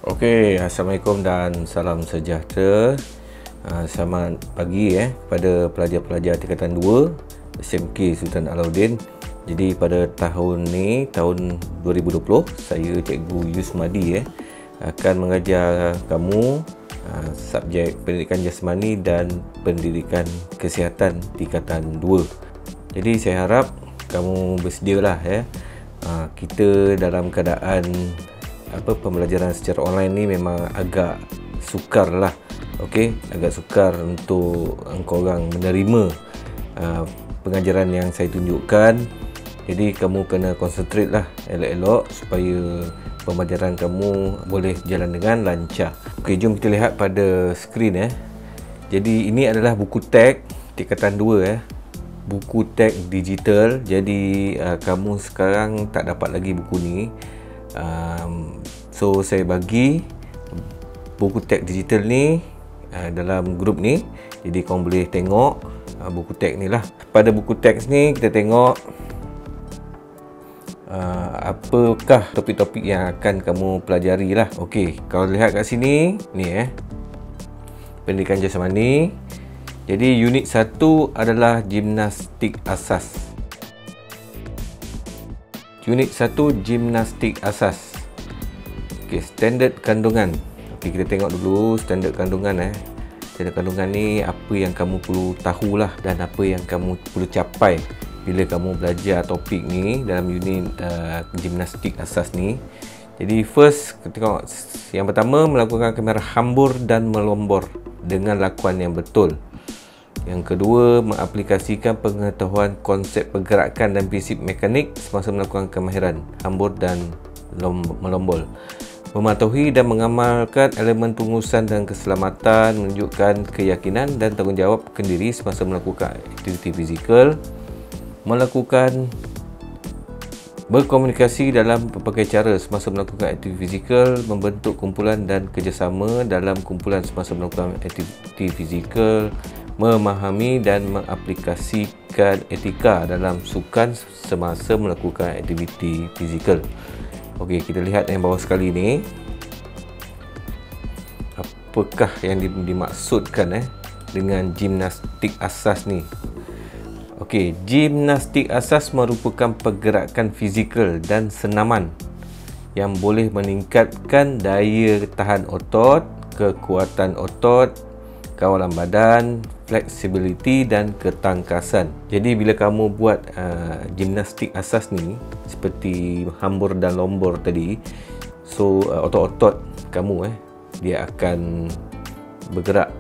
Okey, Assalamualaikum dan salam sejahtera. Selamat pagi pada pelajar-pelajar tingkatan 2 SMK Sultan Alauddin. Jadi pada tahun ni, tahun 2020, saya Cikgu Yusmadi akan mengajar kamu subjek pendidikan jasmani dan pendidikan kesihatan tingkatan 2. Jadi saya harap kamu bersedialah kita dalam keadaan pembelajaran secara online ni memang agak sukar lah. Okey, agak sukar untuk korang menerima pengajaran yang saya tunjukkan. Jadi kamu kena concentrate lah elok-elok supaya pembelajaran kamu boleh jalan dengan lancar. Okey, jom kita lihat pada skrin Jadi ini adalah buku teks tingkatan 2 buku teks digital. Jadi kamu sekarang tak dapat lagi buku ni. So saya bagi buku teks digital ni dalam grup ni. Jadi korang boleh tengok buku teks ni lah. Pada buku teks ni kita tengok apakah topik-topik yang akan kamu pelajari lah. Okey, kalau lihat kat sini ni pendidikan jasmani. Jadi unit 1 adalah gimnastik asas. Unit 1 gimnastik asas. Okey, standard kandungan. Okey, kita tengok dulu standard kandungan Standard kandungan ni apa yang kamu perlu tahulah dan apa yang kamu perlu capai bila kamu belajar topik ni dalam unit gimnastik asas ni. Jadi first, kita tengok yang pertama, melakukan kamera hambur dan melombor dengan lakuan yang betul. Yang kedua, mengaplikasikan pengetahuan konsep pergerakan dan prinsip mekanik semasa melakukan kemahiran hambur dan melombor. Mematuhi dan mengamalkan elemen pengurusan dan keselamatan, menunjukkan keyakinan dan tanggungjawab kendiri semasa melakukan aktiviti fizikal. Melakukan berkomunikasi dalam berbagai cara semasa melakukan aktiviti fizikal, membentuk kumpulan dan kerjasama dalam kumpulan semasa melakukan aktiviti fizikal, memahami dan mengaplikasikan etika dalam sukan semasa melakukan aktiviti fizikal. Okey, kita lihat yang bawah sekali ni. Apakah yang dimaksudkan dengan gimnastik asas ni? Okey, gimnastik asas merupakan pergerakan fizikal dan senaman yang boleh meningkatkan daya tahan otot, kekuatan otot, kawalan badan, flexibility dan ketangkasan. Jadi bila kamu buat gimnastik asas ni seperti hambur dan lombor tadi, so otot-otot kamu dia akan bergerak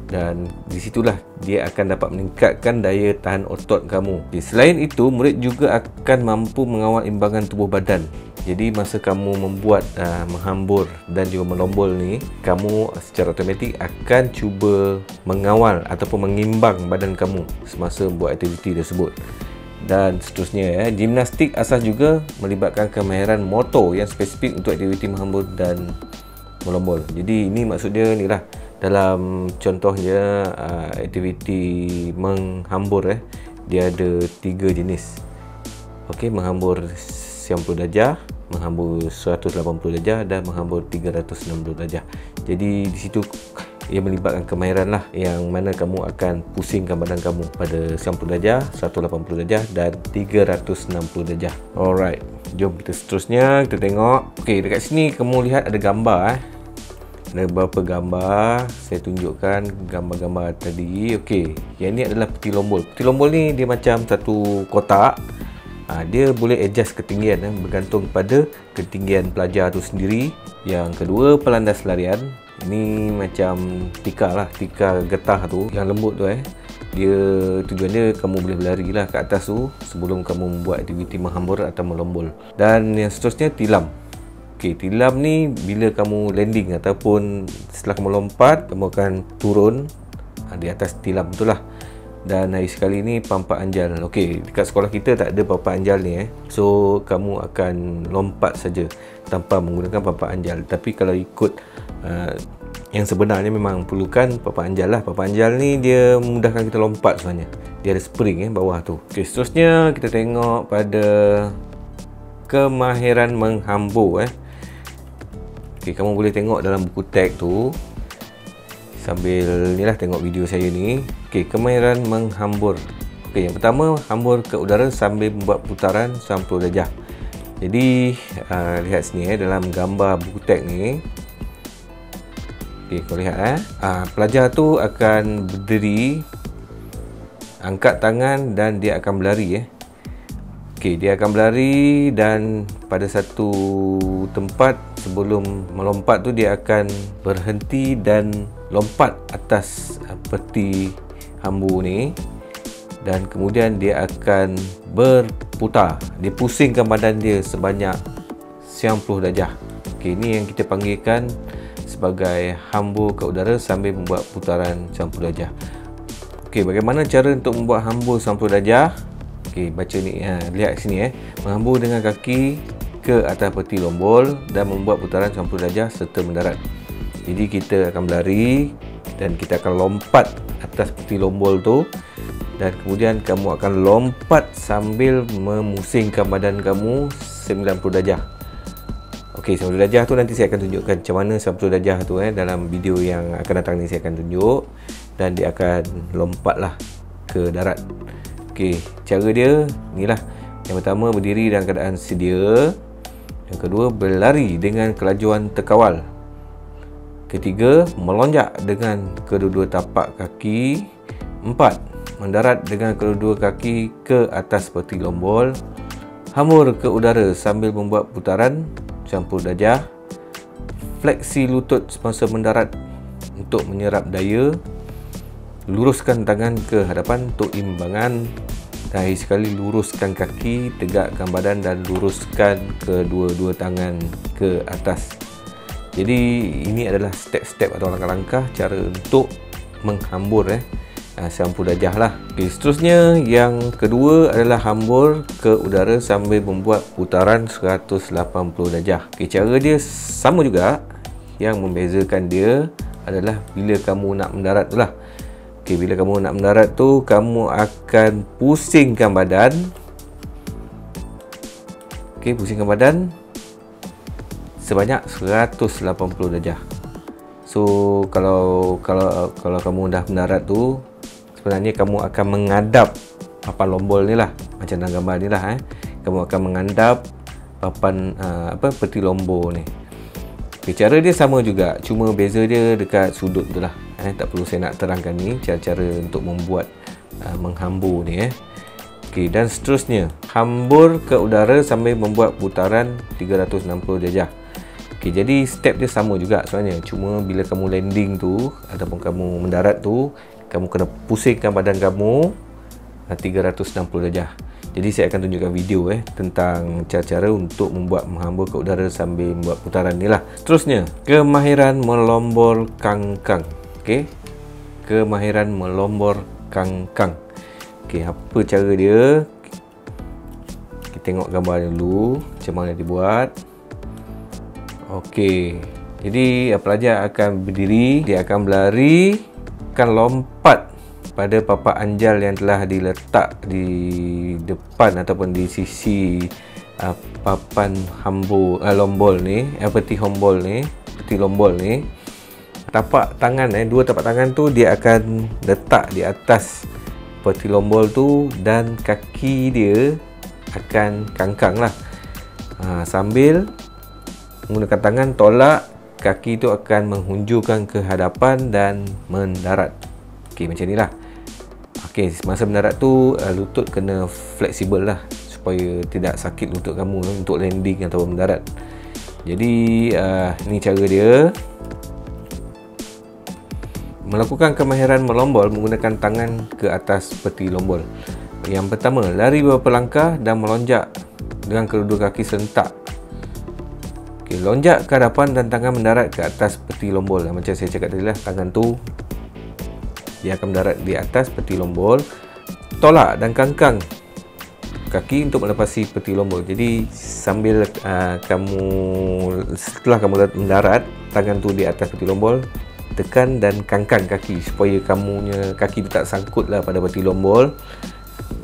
dan di situlah dia akan dapat meningkatkan daya tahan otot kamu. Selain itu, murid juga akan mampu mengawal imbangan tubuh badan. Jadi masa kamu membuat menghambur dan juga melombor ni, kamu secara automatik akan cuba mengawal ataupun mengimbang badan kamu semasa buat aktiviti tersebut. Dan seterusnya gimnastik asas juga melibatkan kemahiran motor yang spesifik untuk aktiviti menghambur dan melombor. Jadi ini maksud dia ni lah. Dalam contohnya aktiviti menghambur dia ada 3 jenis. Okey, menghambur 90 darjah, menghambur 180 darjah dan menghambur 360 darjah. Jadi di situ ia melibatkan kemahiran lah, yang mana kamu akan pusingkan badan kamu pada 90 darjah, 180 darjah dan 360 darjah. Alright, jom kita seterusnya kita tengok. Okey, dekat sini kamu lihat ada gambar Ada beberapa gambar. Saya tunjukkan gambar-gambar tadi. Okey, yang ni adalah peti lombor. Peti lombor ni dia macam satu kotak. Dia boleh adjust ketinggian bergantung pada ketinggian pelajar tu sendiri. Yang kedua, pelandas larian. Ini macam tikar lah, tikar getah tu yang lembut tu Dia tujuan dia kamu boleh berlari lah ke atas tu sebelum kamu membuat aktiviti menghambur atau melombor. Dan yang seterusnya, tilam. Okey, tilam ni bila kamu landing ataupun setelah kamu lompat, kamu akan turun di atas tilam tu lah. Dan hari sekali ni pampat anjal. Okey, dekat sekolah kita tak ada pampat anjal ni So kamu akan lompat saja tanpa menggunakan pampat anjal. Tapi kalau ikut yang sebenarnya memang perlukan pampat anjal lah. Pampat anjal ni dia memudahkan kita lompat sebenarnya. Dia ada spring bawah tu. Okey, seterusnya kita tengok pada kemahiran menghambur Okey, kamu boleh tengok dalam buku teks tu sambil ni lah tengok video saya ni. Okey, kemahiran menghambur. Okey, yang pertama, hambur ke udara sambil membuat putaran 90 darjah. Jadi lihat sini dalam gambar buku teks ni. Okey, kau lihat pelajar tu akan berdiri, angkat tangan dan dia akan berlari Okey, dia akan berlari dan pada satu tempat sebelum melompat tu dia akan berhenti dan lompat atas peti hambur ni, dan kemudian dia akan berputar. Dia pusingkan badan dia sebanyak 90 darjah. Okey, ini yang kita panggilkan sebagai hambur ke udara sambil membuat putaran 90 darjah. Okey, bagaimana cara untuk membuat hambur 90 darjah? Okey, baca ni, lihat sini menghambur dengan kaki ke atas peti lombol dan membuat putaran 90 darjah serta mendarat. Jadi kita akan berlari dan kita akan lompat atas peti lombol tu, dan kemudian kamu akan lompat sambil memusingkan badan kamu 90 darjah. Okey, 90 darjah tu nanti saya akan tunjukkan macam mana 90 darjah tu dalam video yang akan datang ni saya akan tunjuk, dan dia akan lompatlah ke darat. Okey, cara dia inilah. Yang pertama, berdiri dalam keadaan sedia. Yang kedua, berlari dengan kelajuan terkawal. Ketiga, melonjak dengan kedua-dua tapak kaki. Empat, mendarat dengan kedua-dua kaki ke atas peti lombol. Hambur ke udara sambil membuat putaran 90 darjah. Fleksi lutut semasa mendarat untuk menyerap daya. Luruskan tangan ke hadapan untuk imbangan. Dan sekali luruskan kaki, tegakkan badan dan luruskan kedua-dua tangan ke atas. Jadi ini adalah step-step atau langkah-langkah cara untuk menghambur 90 darjah lah. Okay, seterusnya yang kedua adalah hambur ke udara sambil membuat putaran 180 darjah. Okay, cara dia sama juga. Yang membezakan dia adalah bila kamu nak mendarat tu lah. Okay, bila kamu nak mendarat tu, kamu akan pusingkan badan. Okay, pusingkan badan sebanyak 180 darjah. So kalau kamu dah mendarat tu, sebenarnya kamu akan menghadap papan lombol ni lah, macam dalam gambar ni lah kamu akan menghadap papan peti lombol ni. Okay, cara dia sama juga, cuma beza dia dekat sudut tu lah. Tak perlu saya nak terangkan ni cara-cara untuk membuat menghambur ni Okay, dan seterusnya, hambur ke udara sambil membuat putaran 360 darjah. Okay, jadi step dia sama juga sebenarnya, cuma bila kamu landing tu ataupun kamu mendarat tu, kamu kena pusingkan badan kamu 360 darjah. Jadi saya akan tunjukkan video tentang cara-cara untuk membuat menghambur ke udara sambil membuat putaran ni lah. Seterusnya, kemahiran melombor kangkang. Okey, kemahiran melombor kangkang. Okey, apa cara dia? Kita tengok gambar dulu macam mana dibuat. Okey, jadi pelajar akan berdiri, dia akan berlari, akan lompat pada papan anjal yang telah diletak di depan ataupun di sisi papan hambur lombol ni, peti lombol ni. Tapak tangan dua tapak tangan tu dia akan letak di atas peti lombol tu, dan kaki dia akan kangkang lah. Sambil menggunakan tangan tolak, kaki tu akan menghunjurkan ke hadapan dan mendarat. Okey, macam ni lah. Okey, masa mendarat tu lutut kena fleksibel lah supaya tidak sakit lutut kamu untuk landing atau mendarat. Jadi ni cara dia. Melakukan kemahiran melombol menggunakan tangan ke atas peti lombol. Yang pertama, lari beberapa langkah dan melonjak dengan kedua kaki serentak. Okey, lonjak ke hadapan dan tangan mendarat ke atas peti lombol. Macam saya cakap tadi lah, tangan tu dia akan mendarat di atas peti lombol. Tolak dan kangkang kaki untuk melepasi peti lombol. Jadi sambil setelah kamu mendarat, tangan tu di atas peti lombol, tekan dan kangkang kaki supaya kamunya kaki tu tak sangkut lah pada peti lombol.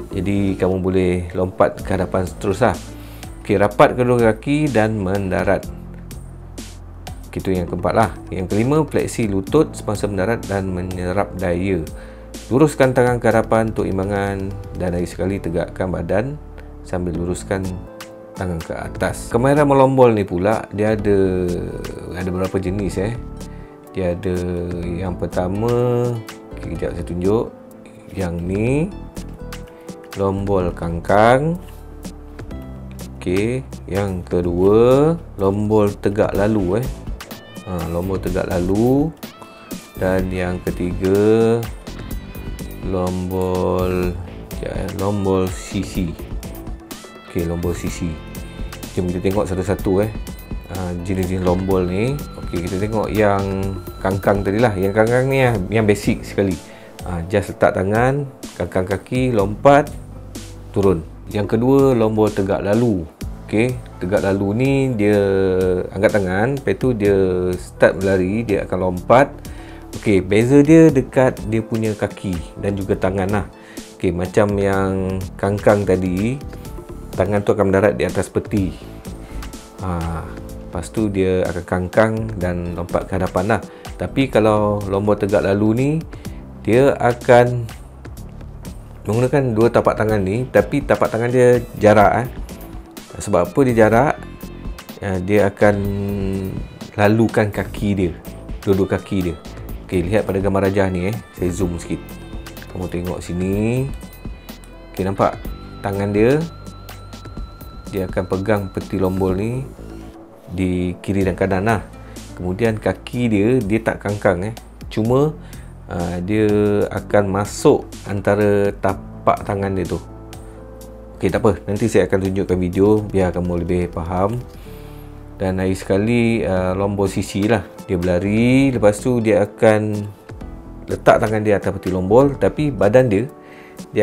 Jadi kamu boleh lompat ke hadapan terus lah. Okey, rapat kedua kaki dan mendarat. Itu yang keempat lah. Yang kelima, fleksi lutut semasa mendarat dan menyerap daya. Luruskan tangan ke hadapan untuk imbangan dan lagi sekali tegakkan badan sambil luruskan tangan ke atas. Kemahiran melombol ni pula dia ada beberapa jenis Dia ada yang pertama, kejap saya tunjuk. Yang ni lombol kangkang. Okey, yang kedua lombol tegak lalu lombol tegak lalu. Dan yang ketiga lombol sisi. Okey, lombol sisi. Jom kita tengok satu-satu jenis-jenis lombol ni. Okey, kita tengok yang kangkang tadi lah. Yang kangkang ni yang basic sekali. Just letak tangan, kangkang kaki, lompat, turun. Yang kedua lombol tegak lalu. Okey, tegak lalu ni dia angkat tangan, lepas tu dia start berlari, dia akan lompat. Okey, beza dia dekat dia punya kaki dan juga tangan lah. Okey, macam yang kangkang tadi, tangan tu akan mendarat di atas peti. Lepas tu dia akan kangkang dan lompat ke hadapan lah. Tapi kalau lombol tegak lalu ni, dia akan menggunakan dua tapak tangan ni, tapi tapak tangan dia jarak Sebab apa dia jarak? Dia akan lalukan kaki dia, dua-dua kaki dia. Okey, lihat pada gambar rajah ni saya zoom sikit. Kamu tengok sini. Okey, nampak tangan dia akan pegang peti lombol ni di kiri dan kanan lah. Kemudian kaki dia tak kangkang Cuma dia akan masuk antara tapak tangan dia tu. Okey, tak apa, nanti saya akan tunjukkan video biar kamu lebih faham. Dan lagi sekali lombol sisi lah. Dia berlari, lepas tu dia akan letak tangan dia atas peti lombol, tapi badan dia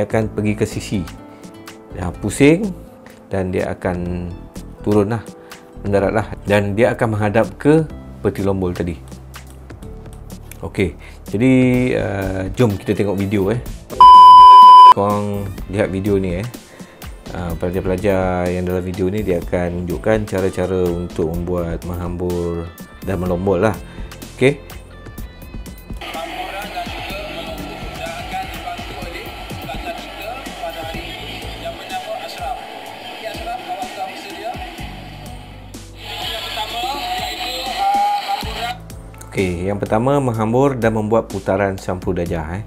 akan pergi ke sisi. Pusing dan dia akan turun lah, mendarat lah, dan dia akan menghadap ke peti lombol tadi. Okey, jadi jom kita tengok video Korang lihat video ni pelajar-pelajar yang dalam video ni dia akan tunjukkan cara-cara untuk membuat menghambur dan melombol lah. Okey. Hamburan dan juga melombol dan akan dibantu oleh pelajar kita pada hari ini yang bernama Ashraf. Okey Ashraf, awak telah bersedia? Yang pertama iaitu hamburan. Okey, yang pertama menghambur dan membuat putaran 90 darjah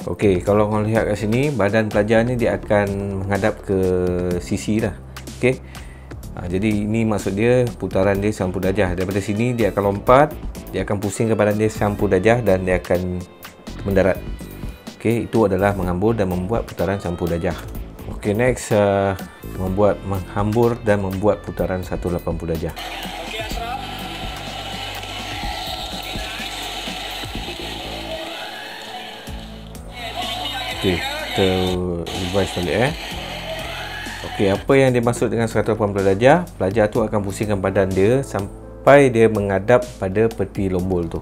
Okey, kalau korang lihat kat sini, badan pelajar ni dia akan menghadap ke sisi lah. Okey. Jadi ini maksud dia putaran dia 90 darjah. Daripada sini dia akan lompat, dia akan pusing ke badan dia 90 darjah dan dia akan mendarat. Okey, itu adalah menghambur dan membuat putaran 90 darjah. Okey, next membuat menghambur dan membuat putaran 180 darjah. Okey, kita revise balik Okey, apa yang dimaksud dengan 180 darjah? Pelajar tu akan pusingkan badan dia sampai dia menghadap pada peti lombol tu.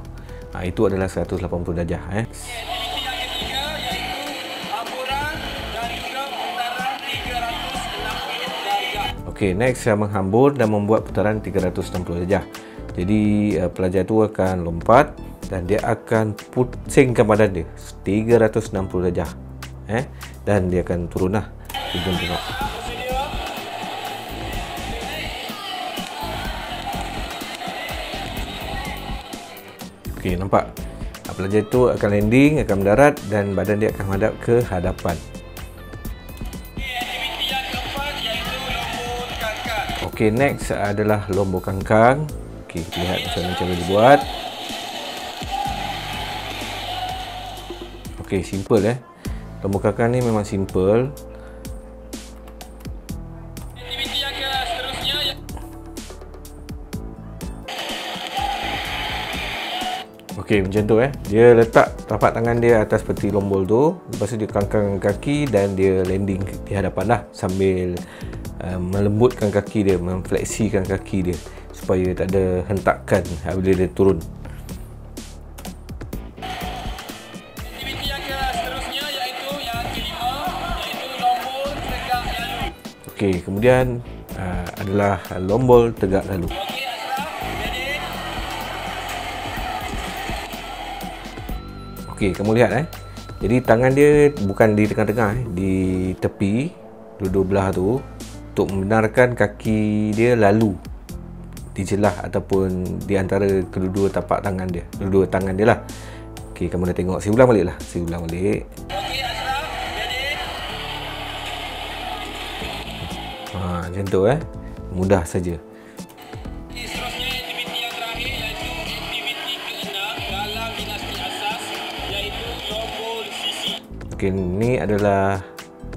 Itu adalah 180 darjah Aktiviti yang ketiga iaitu hamburan dan juga putaran 360 darjah. Okey, next menghambur dan membuat putaran 360 darjah. Jadi pelajar tu akan lompat dan dia akan pusingkan badan dia 360 darjah. Dan dia akan turun lah. Kita tengok. Okey, nampak? Pelajar itu akan landing, akan mendarat dan badan dia akan menghadap ke hadapan. Aktiviti yang keempat iaitu lombol kangkang. Okey, next adalah lombol kangkang. Okey, kita lihat macam mana cara dibuat. Okey, simple Lombol kangkang ni memang simple. Aktiviti yang seterusnya Okey, macam tu Dia letak tapak tangan dia atas peti lombol tu. Lepas tu dia kangkang kaki dan dia landing di hadapan lah, sambil melembutkan kaki dia, memfleksikan kaki dia supaya tak ada hentakan bila dia turun. Okey, kemudian adalah lombol tegak lalu. Okey Ashraf, ready? Okey, kamu lihat Jadi tangan dia bukan di tengah-tengah di tepi dua-dua belah tu untuk membenarkan kaki dia lalu di celah ataupun di antara kedua-dua tapak tangan dia, kedua tangan dia lah. Okey, kamu dah tengok. Saya ulang balik lah. Saya ulang balik. Okey Ashraf, ready? Macam tu Mudah saja. Seterusnya aktiviti yang terakhir iaitu aktiviti ke-6 dalam dinasti asas iaitu lombol sisi. Okey, ni adalah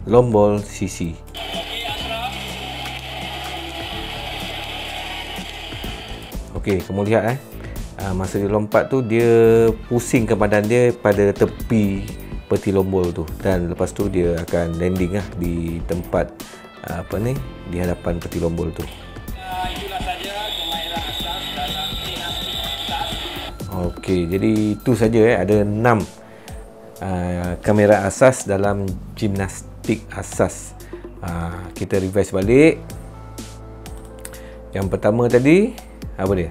lombol sisi. Okey Ashraf. Okey, kamu lihat masa dia lompat tu dia pusingkan badan dia pada tepi peti lombol tu, dan lepas tu dia akan landing di tempat di hadapan peti lombol tu. Itulah saja kemahiran asas dalam dinasti asas. Okey, jadi itu saja ada 6 kamera asas dalam gimnastik asas. Kita revise balik. Yang pertama tadi apa dia?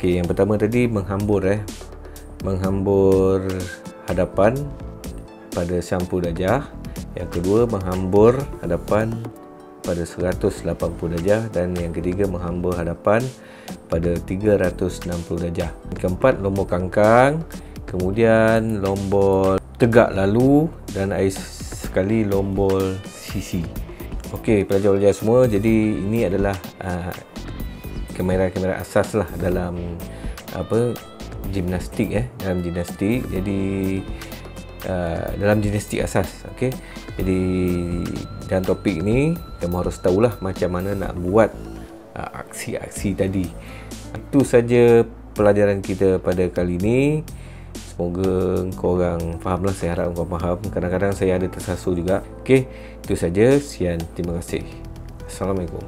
Okey, yang pertama tadi menghambur menghambur hadapan pada 90 darjah. Yang kedua menghambur hadapan pada 180 darjah, dan yang ketiga menghambur hadapan pada 360 darjah. Yang keempat lombol kangkang, kemudian lombol tegak lalu, dan akhir sekali lombol sisi. Okey, pelajar-pelajar semua, jadi ini adalah kamera-kamera asas lah dalam gimnastik dalam gimnastik. Jadi dalam gimnastik asas. Okey, jadi dalam topik ni kamu harus tahulah macam mana nak buat aksi-aksi tadi. Itu saja pelajaran kita pada kali ini. Semoga korang faham lah. Saya harap korang faham. Kadang-kadang saya ada tersasul juga. Okey, itu saja. Sekian, terima kasih. Assalamualaikum.